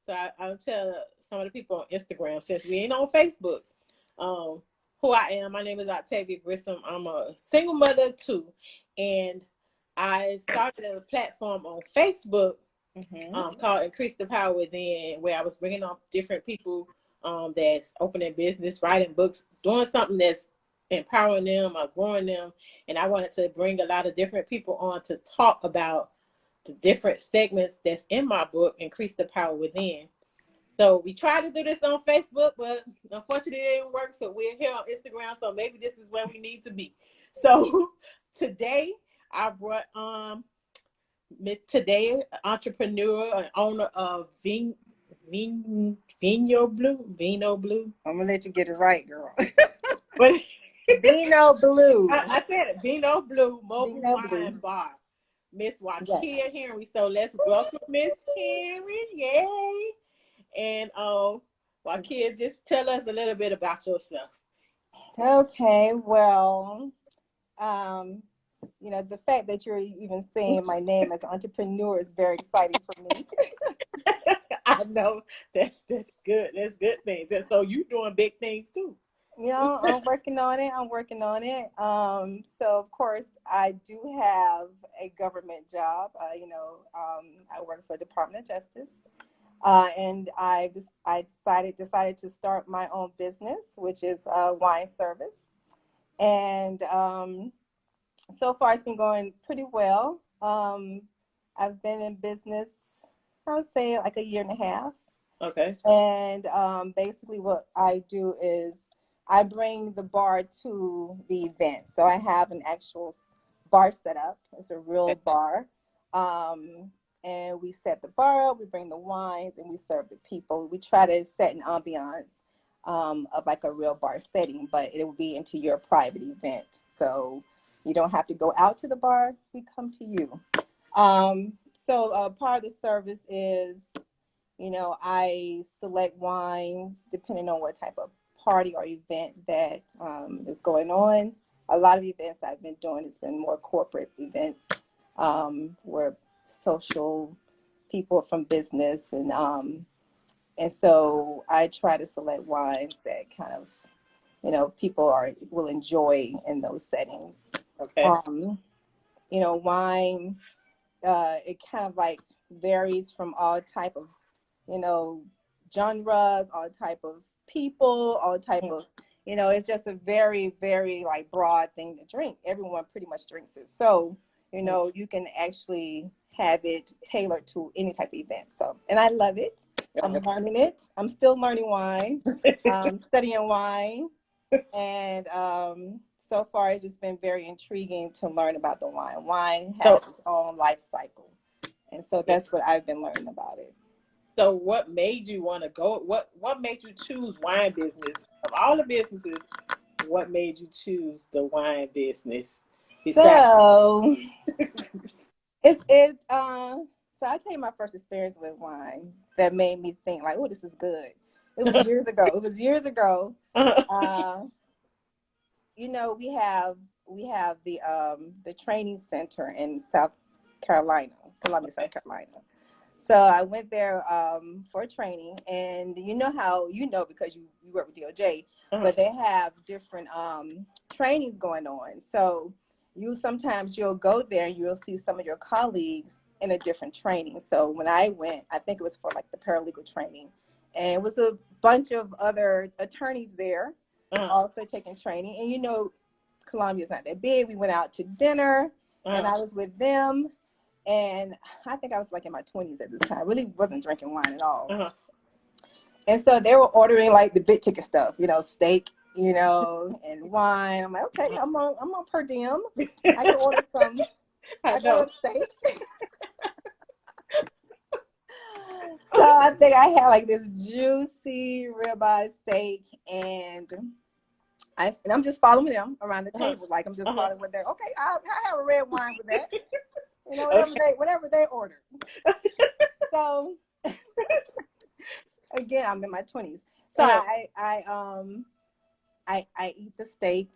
So I'll tell some of the people on Instagram, since we ain't on Facebook, um, who I am. My name is Octavia Grissom. I'm a single mother too, and I started a platform on Facebook called Increase the Power Within, where I was bringing on different people that's opening business, writing books, doing something that's empowering them or growing them. And I wanted to bring a lot of different people on to talk about the different segments that's in my book, Increase the Power Within. So we tried to do this on Facebook, but unfortunately it didn't work. So we're here on Instagram. So maybe this is where we need to be. So today I brought today entrepreneur and owner of Vino Blue. I'm gonna let you get it right, girl. But Vino Blue. I said it, Vino Blue Mobile Vino Wine Blue. Bar. Miss Yes. Wakeya Henry. So let's welcome Miss Henry. Yay. And Wakeya, just tell us a little bit about yourself. Okay. Well, um, the fact that you're even saying my name as an entrepreneur is very exciting for me. I know that's good. That's good things. So you doing big things too. I'm working on it. I'm working on it. So of course I do have a government job. I work for the Department of Justice. And I decided to start my own business, which is wine service. And so far, it's been going pretty well. I've been in business, I would say, like a year and a half. Okay. And basically, what I do is I bring the bar to the event. So I have an actual bar set up. It's a real bar. And we set the bar up, we bring the wines, and we serve the people. We try to set an ambiance of like a real bar setting, but it will be into your private event. So you don't have to go out to the bar, we come to you. So part of the service is, I select wines depending on what type of party or event that is going on. A lot of events I've been doing has been more corporate events where social people from business and so I try to select wines that kind of people will enjoy in those settings. Okay. Wine it kind of like varies from all type of genres, all type of people, all type of it's just a very very like broad thing to drink. Everyone pretty much drinks it, so you can actually have it tailored to any type of event. So, and I love it. I'm learning it. I'm still learning wine, studying wine, and so far it's just been very intriguing to learn about the wine. Wine has its own life cycle, and so that's what I've been learning about it. So what made you want to go? What made you choose wine business of all the businesses? What made you choose the wine business? So so I'll tell you my first experience with wine that made me think like, oh, this is good. It was years ago. We have the training center in Columbia, South Carolina. So I went there for training, and how because you work with DOJ, but they have different trainings going on. So you'll go there and you'll see some of your colleagues in a different training. So when I went, I think it was for like the paralegal training, and it was a bunch of other attorneys there also taking training. And Columbia's not that big. We went out to dinner, and I was with them. And I think I was like in my 20s at this time. I really wasn't drinking wine at all. And so they were ordering like the big ticket stuff, steak, and wine. I'm like, okay, I'm on per diem. I can order some. I can order steak. So I think I had like this juicy ribeye steak, and I'm just following them around the table. Like I'm just following what they're okay. I have a red wine with that. Whatever they order. So again, I'm in my 20s. So I eat the steak,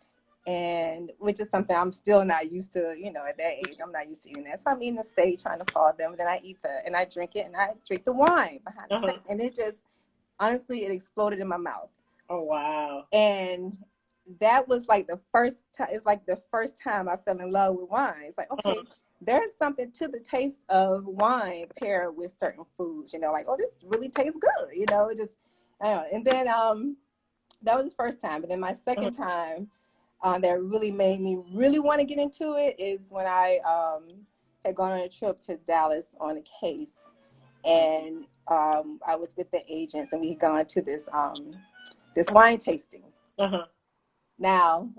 and which is something I'm still not used to, you know, at that age. I'm not used to eating that. So I'm eating the steak, trying to follow them. And then I eat and I drink it, and I drink the wine behind the steak. And it just, honestly, it exploded in my mouth. Oh, wow. And that was like the first time, it's like the first time I fell in love with wine. It's like, okay, there's something to the taste of wine paired with certain foods, you know, like, oh, this really tastes good, you know, it just, I don't know. And then that was the first time. But then my second time that really made me really want to get into it is when I had gone on a trip to Dallas on a case. And I was with the agents, and we had gone to this wine tasting. Now,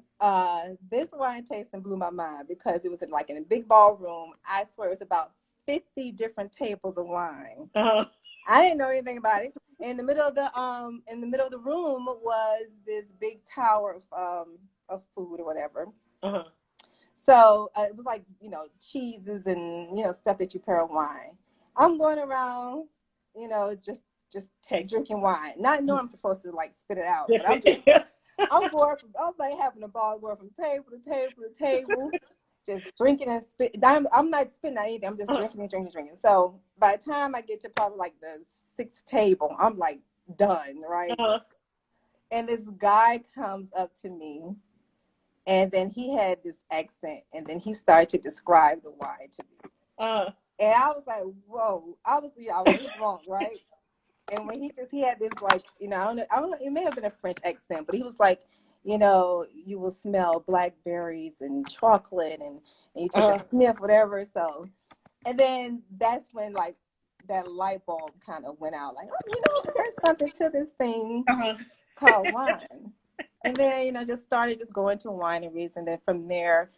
this wine tasting blew my mind because it was like in a big ballroom. I swear it was about 50 different tables of wine. I didn't know anything about it. In the middle of the room was this big tower of food or whatever. So it was like, you know, cheeses and, you know, stuff that you pair with wine. I'm going around, you know, just drinking wine, not knowing I'm supposed to like spit it out, but I'm like having a ball going from table to table to table, just drinking and spit. I'm not spitting out anything. I'm just drinking and drinking and drinking. So by the time I get to probably like the 6th table, I'm like done, right? And this guy comes up to me, and then he had this accent, and then he started to describe the wine to me. And I was like, whoa! I was drunk, right? And when he had this, like, you know, I don't know, it may have been a French accent, but he was like, you know, you will smell blackberries and chocolate, and you take a sniff, whatever. So, and then that's when like that light bulb kind of went out, like, oh, you know, there's something to this thing called wine. And then, you know, just started going to wineries, and then from there,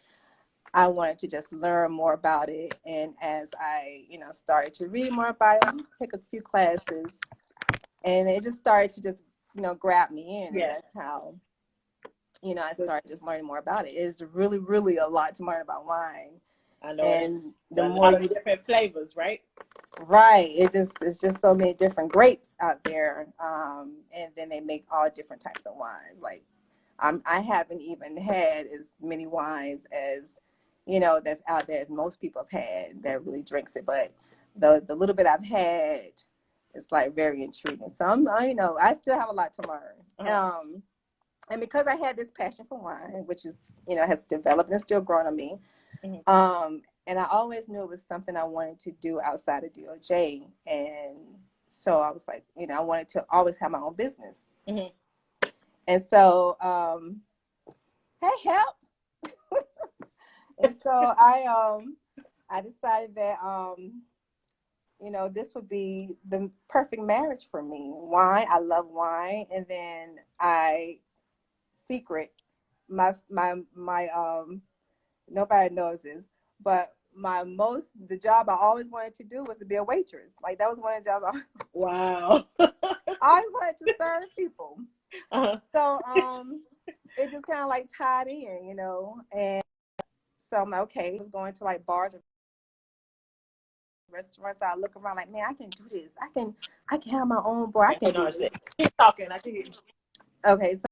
I wanted to just learn more about it. And as I, you know, started to read more about it, take a few classes, and it just started to just, you know, grab me in. And that's how, you know, I started just learning more about it. It's really, really a lot to learn about wine. I know. And the more different flavors, right? Right. It's just so many different grapes out there. And then they make all different types of wines. Like I haven't even had as many wines as, you know, that's out there as most people have had that really drinks it. But the little bit I've had, it's like very intriguing. So you know, I still have a lot to learn. And because I had this passion for wine, which is, you know, has developed and still growing on me. And I always knew it was something I wanted to do outside of DOJ. And so I was like, you know, I wanted to always have my own business. And so, hey, help. And so I decided that, you know, this would be the perfect marriage for me. Wine, I love wine. And then my nobody knows this, but the job I always wanted to do was to be a waitress. Like that was one of the jobs Wow. I always wanted to serve people. So it just kind of like tied in, you know. And so I'm like, okay, I was going to like bars and restaurants. I look around like, man, I can do this. I can have my own bar. I can do it. Keep talking. I can hear you. Okay. So,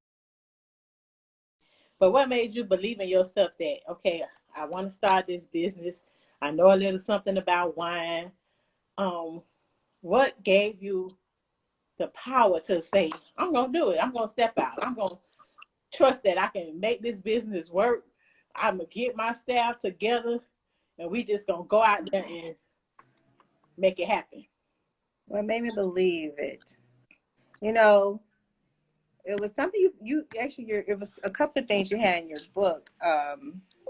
but what made you believe in yourself that, okay, I want to start this business. I know a little something about wine. What gave you the power to say, I'm going to do it. I'm going to step out. I'm going to trust that I can make this business work. I'm going to get my staff together, and we just going to go out there and make it happen. What made me believe it? You know, it was something you actually, it was a couple of things you had in your book,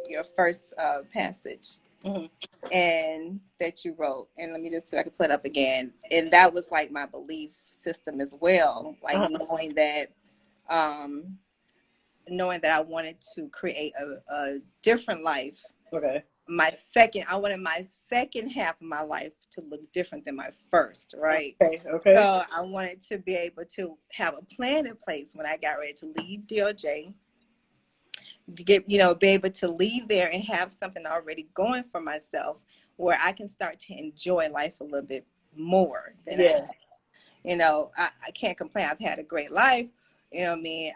your first passage. And that you wrote, and let me just see if I can put it up again. And that was like my belief system as well, like knowing that I wanted to create a different life. Okay. I wanted my second half of my life to look different than my first, right? Okay. So I wanted to be able to have a plan in place when I got ready to leave DOJ, to get, you know, be able to leave there and have something already going for myself where I can start to enjoy life a little bit more than I have. You know, I can't complain. I've had a great life, You know what I mean?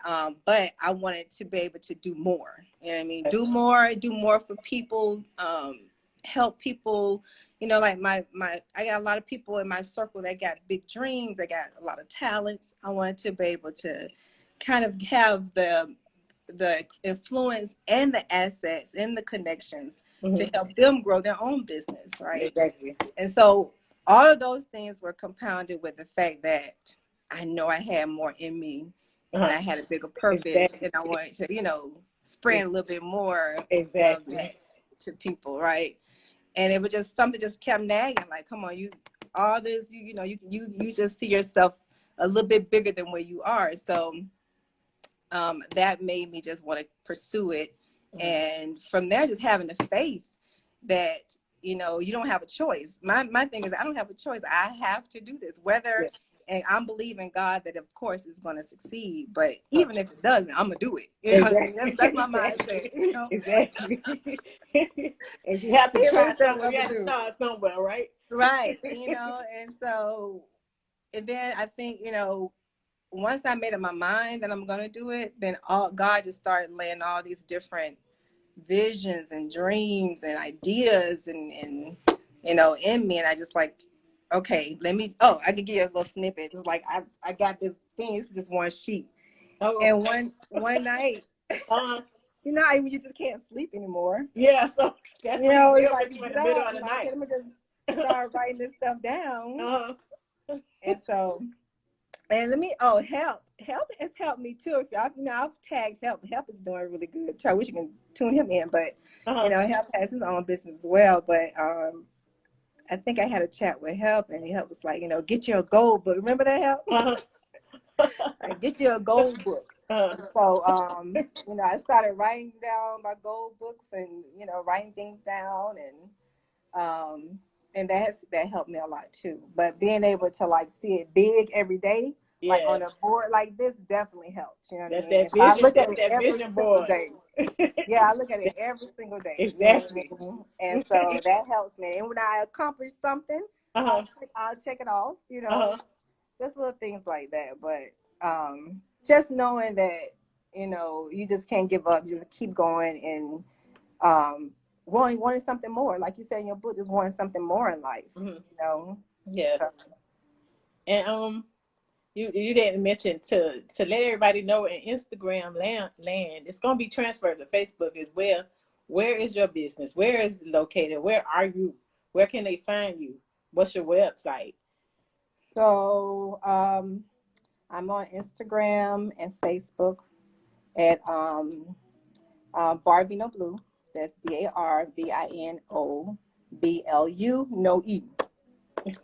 But I wanted to be able to do more. You know what I mean? Do more for people, help people. You know, like I got a lot of people in my circle that got big dreams. They got a lot of talents. I wanted to be able to kind of have the influence and the assets and the connections to help them grow their own business, right? Exactly. And so all of those things were compounded with the fact that I know I had more in me and I had a bigger purpose Exactly. and I wanted to, you know, spread a little bit more of Exactly. that to people, right? And it was just something just kept nagging, like, come on, you all this, you know, you just see yourself a little bit bigger than where you are. So that made me just want to pursue it. And from there, just having the faith that, you know, you don't have a choice. My thing is, I don't have a choice. I have to do this, whether, Yeah. and I'm believing God that, of course, it's going to succeed. But even if it doesn't, I'm going to do it. You know what I mean? Exactly. That's my mindset, you know? Exactly. If you have to try Everything somewhere, I'm you going have to to do. start somewhere, right? Right. You know, and so, and then I think, you know, once I made up my mind that I'm gonna do it, then God just started laying all these different visions and dreams and ideas and you know in me, and I just like, okay, let me. Oh, I could give you a little snippet. It's like I got this thing. It's just one sheet, Oh, and one night, uh, you know, how you just can't sleep anymore. yeah. So that's You when know, you it's get up like with you you in get the middle up. of I'm the like, okay, night. let me just start writing this stuff down, uh, and so. And let me, help has helped me too. If y'all, you know, I've tagged help. Help is doing really good. I wish you can tune him in, but you uh, know, help has his own business as well. But I think I had a chat with help, and help was like, you know, get you a gold book. Remember that help? uh, Like, get you a gold book. uh, And so, you know, I started writing down my gold books, and you know, writing things down, and that helped me a lot too. But being able to like see it big every day, like yeah. on a board like this, definitely helps. You know what I That's mean? that And so I vision. look at That's it that every vision single board. day. Yeah, I look at it every single day. You know what Exactly. I mean? And so that helps me. And when I accomplish something, Uh-huh. I'll check it off. You know, Uh-huh. just little things like that. But just knowing that, you know, you just can't give up. Just keep going and um, wanting something more, like you said in your book, just wanting something more in life. Hmm. You know, Yeah. so And you didn't mention to let everybody know in Instagram land it's gonna be transferred to Facebook as well. Where is your business? Where is it located? Where are you? Where can they find you? What's your website? so I'm on Instagram and Facebook at Barvino Blue. That's BarVinoBlu, no E.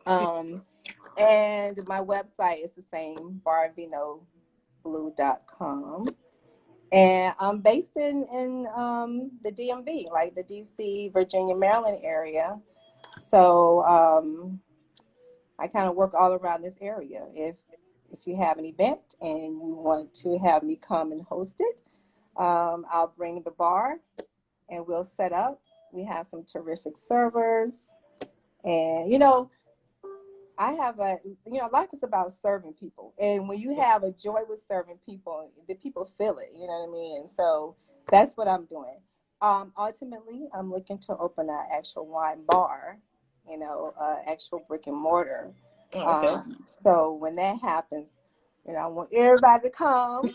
Um, and my website is the same, barvinoblue.com. And I'm based in the DMV, like the DC, Virginia, Maryland area. So I kind of work all around this area. If you have an event and you want to have me come and host it, I'll bring the bar and we'll set up. We have some terrific servers, and you know, I have life is about serving people. And when you Yeah. have a joy with serving people, the people feel it, you know what I mean? And so that's what I'm doing. Ultimately, I'm looking to open an actual wine bar, you know, actual brick and mortar. Oh, okay. So when that happens, you know, I want everybody to come.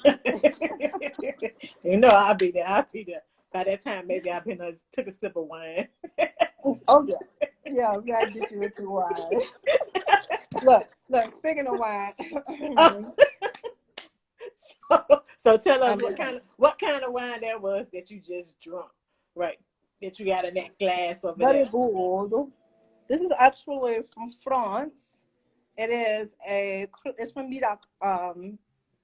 You know I'll be there. I'll be there. By that time, maybe I've been took a sip of wine. Oh yeah. Yeah, we gotta get you into wine. Look, speaking of wine, So tell us I'm what kind of wine that was that you just drunk, right? That you got in that glass over very there. good. This is actually from France. It's from Medoc.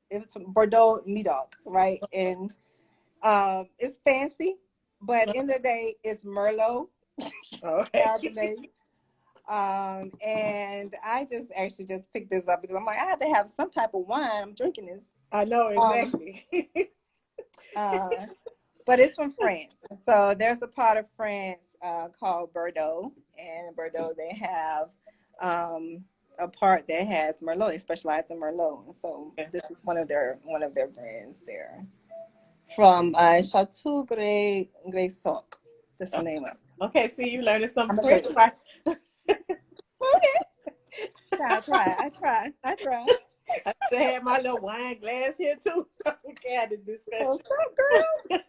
It's from Bordeaux Medoc, right? And it's fancy, but in the day it's Merlot Okay. Cabernet. And I just actually just picked this up because I'm like, I have to have some type of wine. I'm drinking this. I know Um, exactly. uh, but it's from France. So there's a part of France called Bordeaux, and in Bordeaux they have a part that has Merlot. They specialize in Merlot, and so Okay. this is one of their brands there from Chateau Grey Soc. That's the name of it. Okay, see, you learning I'm some gonna show French, you. right? Okay, I try. I should have had my little wine glass here too, so we can have this So, discussion. so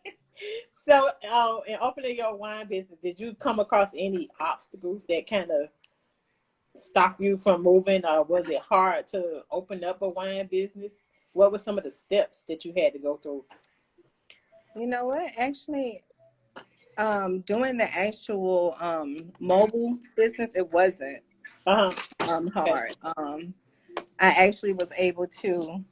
girl, So, in opening your wine business, did you come across any obstacles that kind of stop you from moving, or was it hard to open up a wine business? What were some of the steps that you had to go through? you know what? Actually, doing the actual mobile business, it wasn't Uh huh. Okay. hard. I actually was able to.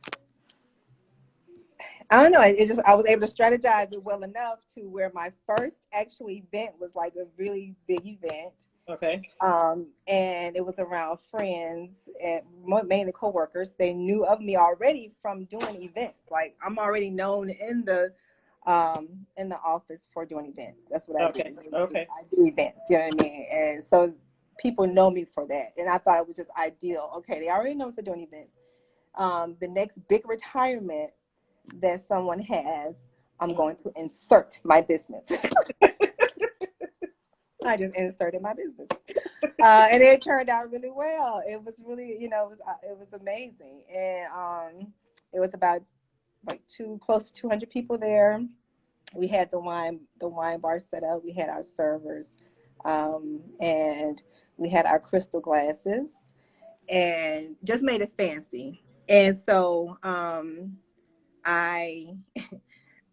I don't know. It just I was able to strategize it well enough to where my first actual event was like a really big event. Okay. And it was around friends and mainly coworkers. They knew of me already from doing events. Like I'm already known in the office for doing events. That's what I do. Okay. Okay. I do events. You know what I mean? And so people know me for that. And I thought it was just ideal. Okay, they already know me for doing events. The next big retirement that someone has, I'm Mhm. going to insert my business. I just inserted my business. And it turned out really well. It was really, it was amazing, and it was about like close to 200 people there. We had the wine bar set up. We had our servers, and we had our crystal glasses, and just made it fancy. And so, I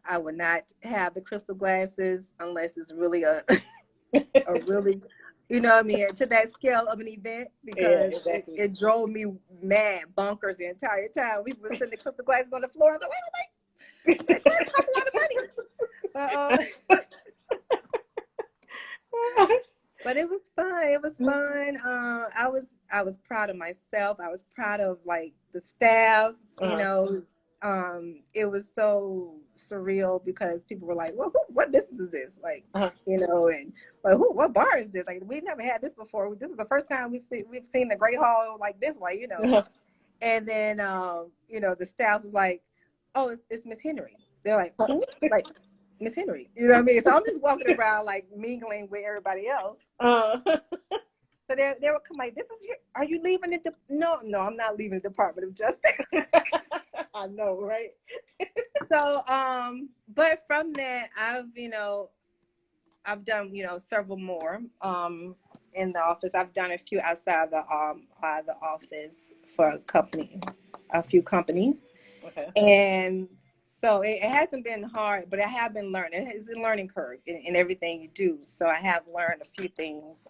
I would not have the crystal glasses unless it's really a really, what I mean, to that scale of an event Yeah, because it, exactly. it drove me mad, bonkers the entire time. We were sitting the crystal glasses on the floor. I was like, wait, that costs a lot of money. But it was fun. It was fun. I was proud of myself. I was proud of like the staff. Uh-huh. It was so surreal because people were like, "Well, what business is this?" Like, Uh-huh. and like, what bar is this? Like, we never had this before. This is the first time we've seen the Great Hall like this. Like. Uh-huh. And then, the staff was like, "Oh, it's Miss Henry." They're like, "Who?" Like, Miss Henry. You know what I mean? So I'm just walking around like mingling with everybody else. Uh, So they would come like, "This is your. Are you leaving the? No, I'm not leaving the Department of Justice." I know, right? So, but from that, I've done several more in the office. I've done a few outside the office for a few companies. Okay. And so it hasn't been hard, but I have been learning. It's a learning curve in everything you do. So I have learned a few things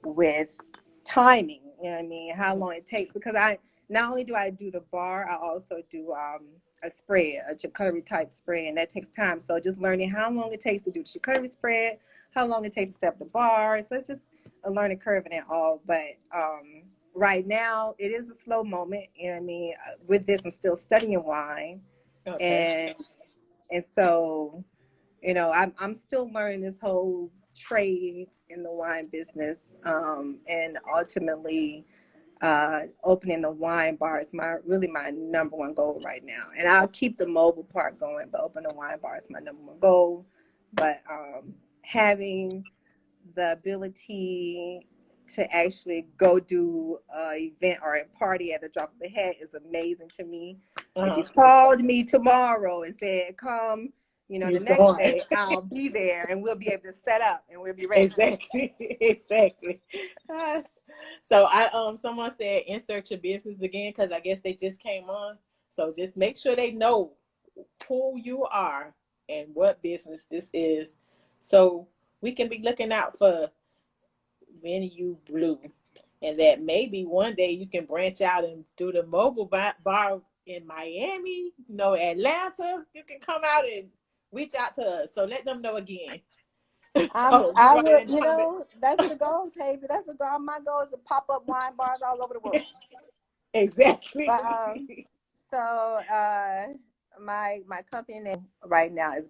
with timing. You know what I mean? How long it takes because I not only do I do the bar, I also do a spread, a charcuterie type spread, and that takes time. So just learning how long it takes to do the charcuterie spread, how long it takes to set up the bar. So it's just a learning curve in it all. But right now, it is a slow moment. You know what I mean? With this, I'm still studying wine, Okay. and so I'm still learning this whole trade in the wine business, and ultimately opening the wine bar is my number one goal right now. And I'll keep the mobile part going, but opening the wine bar is my number one goal. But having the ability to actually go do an event or a party at the drop of a hat is amazing to me. If you Uh-huh. called me tomorrow and said, come, You're the next going. day, I'll be there and we'll be able to set up and we'll be ready. Exactly. Exactly. Yes. So someone said insert your business again because I guess they just came on. So just make sure they know who you are and what business this is. So we can be looking out for Venue Blue. And that maybe one day you can branch out and do the mobile bar in Miami, Atlanta. You can come out and reach out to us. So let them know again. Oh, you I write it will, in the comment. that's the goal, Tavy. That's the goal. My goal is to pop up wine bars all over the world. But Exactly. so my company name right now is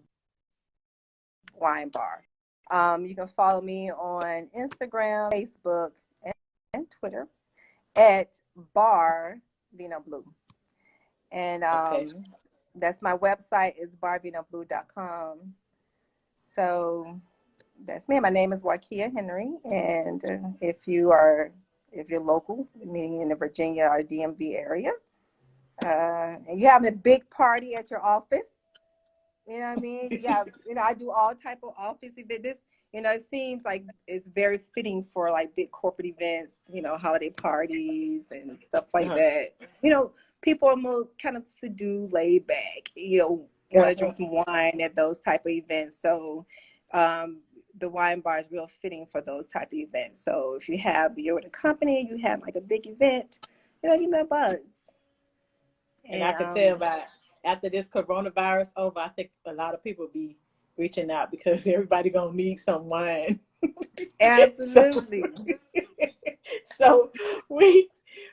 Wine Bar. You can follow me on Instagram, Facebook, and Twitter at Bar Vino Blue. And Okay. that's my website is barvinoblue.com. So that's me. My name is Wakeya Henry. And if you're local, meaning in the Virginia or DMV area, and you're having a big party at your office, you know what I mean? You have, I do all type of office event. This, it seems like it's very fitting for like big corporate events, holiday parties and stuff like Uh-huh. that. People are more kind of subdued, laid back, want to Uh-huh. drink some wine at those type of events. So, um, the wine bar is real fitting for those type of events. So if you're with a company, you have like a big event, give me a buzz. And I And could tell by after this coronavirus over, I think a lot of people be reaching out because everybody gonna need some wine. so, absolutely. so we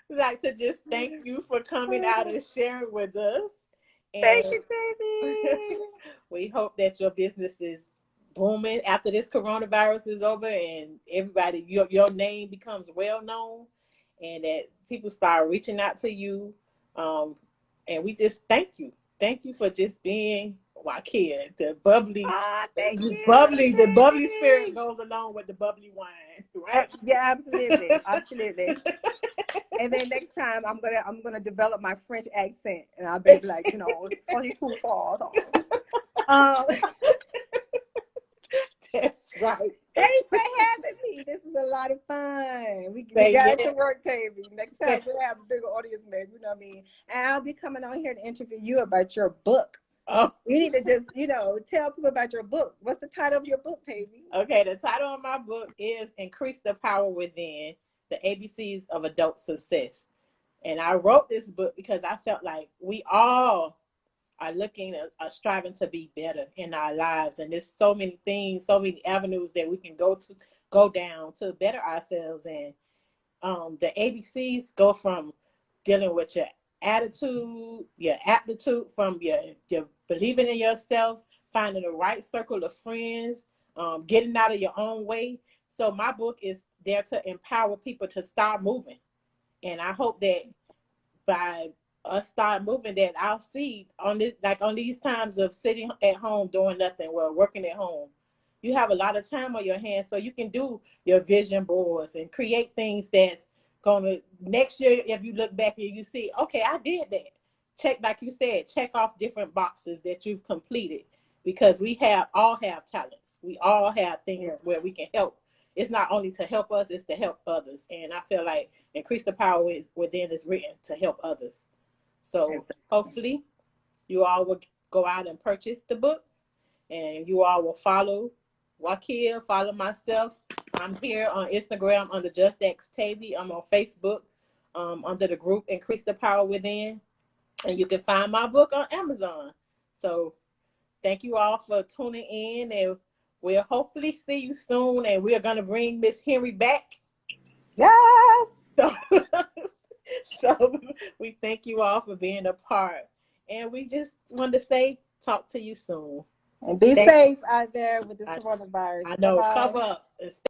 like to just thank you for coming out and sharing with us, Thank and you, Davy. we hope that your business is booming after this coronavirus is over, and everybody your name becomes well known, and that people start reaching out to you. Um, and we just thank you for just being Wakia, the bubbly, Ah, thank the bubbly you, spirit Davy. goes along with the bubbly wine, right? Yeah, absolutely, absolutely. And then next time I'm gonna develop my French accent, and I'll be like, 22 falls on. Um, That's right. Thanks for having me. This is a lot of fun. We Say got it yeah. to work, Tavy. Next time we'll have a bigger audience, maybe. You know what I mean? And I'll be coming on here to interview you about your book. Oh, You need to just, tell people about your book. What's the title of your book, Tavy? okay. The title of my book is "Increase the Power Within: The ABCs of Adult Success." And I wrote this book because I felt like we all are looking at striving to be better in our lives, and there's so many things, so many avenues that we can go down to better ourselves. And the ABCs go from dealing with your attitude, your aptitude, from your believing in yourself, finding the right circle of friends, getting out of your own way. So my book is there to empower people to start moving, and I hope that by us start moving, that I'll see on this, like on these times of sitting at home doing nothing, well, working at home, you have a lot of time on your hands, so you can do your vision boards and create things that's gonna next year, if you look back and you see, okay, I did that. Check, like you said, check off different boxes that you've completed, because we have all have talents. We all have things Yes. where we can help. It's not only to help us, it's to help others. And I feel like increase the power within is written to help others. So Exactly. hopefully you all will go out and purchase the book, and you all will follow Wakia, follow myself. I'm here on Instagram under Just X Tavy. I'm on Facebook under the group Increase the Power Within. And you can find my book on Amazon. So thank you all for tuning in, and we'll hopefully see you soon. And we're going to bring Miss Henry back. Yes. So, so we thank you all for being a part. And we just want to say, talk to you soon. And be Thank, safe out there with this I, coronavirus. I Bye know, bye. cover up and stay